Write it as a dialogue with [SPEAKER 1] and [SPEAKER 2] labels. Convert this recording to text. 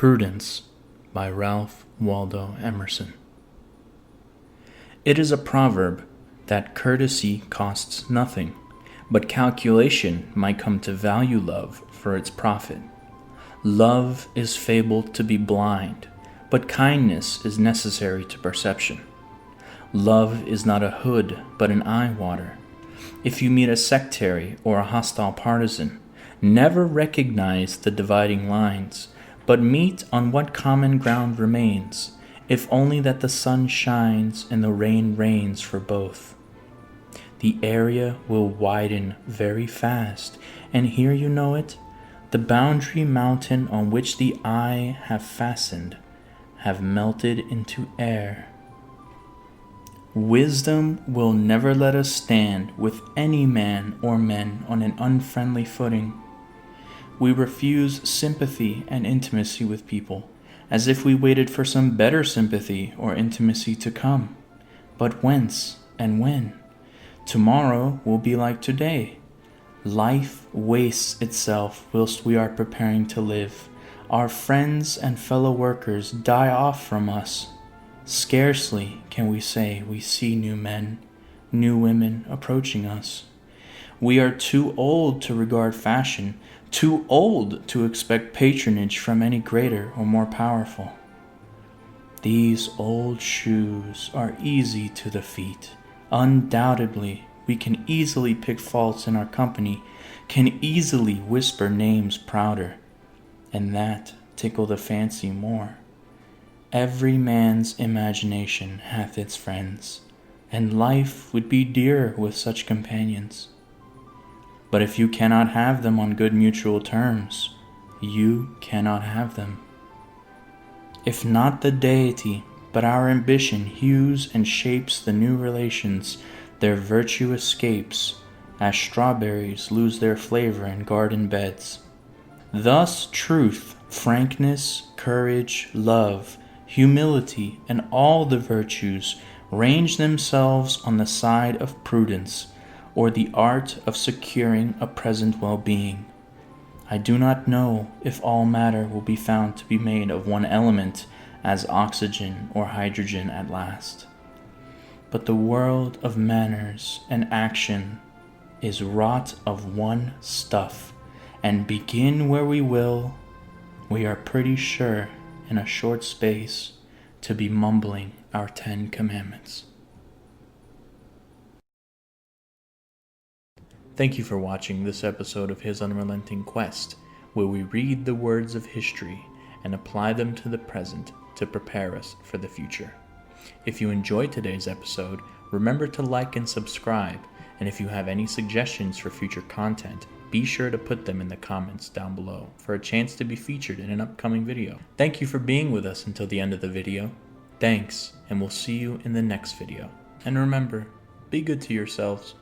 [SPEAKER 1] Prudence by Ralph Waldo Emerson. It is a proverb that courtesy costs nothing, but calculation might come to value love for its profit. Love is fabled to be blind, but kindness is necessary to perception. Love is not a hood, but an eye water. If you meet a sectary or a hostile partisan, never recognize the dividing lines, but meet on what common ground remains, if only that the sun shines and the rain rains for both. The area will widen very fast, and here you know it, the boundary mountain on which the eye have fastened have melted into air. Wisdom will never let us stand with any man or men on an unfriendly footing. We refuse sympathy and intimacy with people, as if we waited for some better sympathy or intimacy to come. But whence and when? Tomorrow will be like today. Life wastes itself whilst we are preparing to live. Our friends and fellow workers die off from us. Scarcely can we say we see new men, new women approaching us. We are too old to regard fashion, too old to expect patronage from any greater or more powerful. These old shoes are easy to the feet. Undoubtedly, we can easily pick faults in our company, can easily whisper names prouder, and that tickle the fancy more. Every man's imagination hath its friends, and life would be dearer with such companions. But if you cannot have them on good mutual terms, you cannot have them. If not the Deity, but our ambition hews and shapes the new relations, their virtue escapes, as strawberries lose their flavor in garden beds. Thus truth, frankness, courage, love, humility, and all the virtues range themselves on the side of prudence, or the art of securing a present well-being. I do not know if all matter will be found to be made of one element, as oxygen or hydrogen at last. But the world of manners and action is wrought of one stuff, and begin where we will, we are pretty sure in a short space to be mumbling our 10 Commandments. Thank you for watching this episode of His Unrelenting Quest, where we read the words of history and apply them to the present to prepare us for the future. If you enjoyed today's episode, remember to like and subscribe, and if you have any suggestions for future content, be sure to put them in the comments down below for a chance to be featured in an upcoming video. Thank you for being with us until the end of the video. Thanks, and we'll see you in the next video. And remember, be good to yourselves.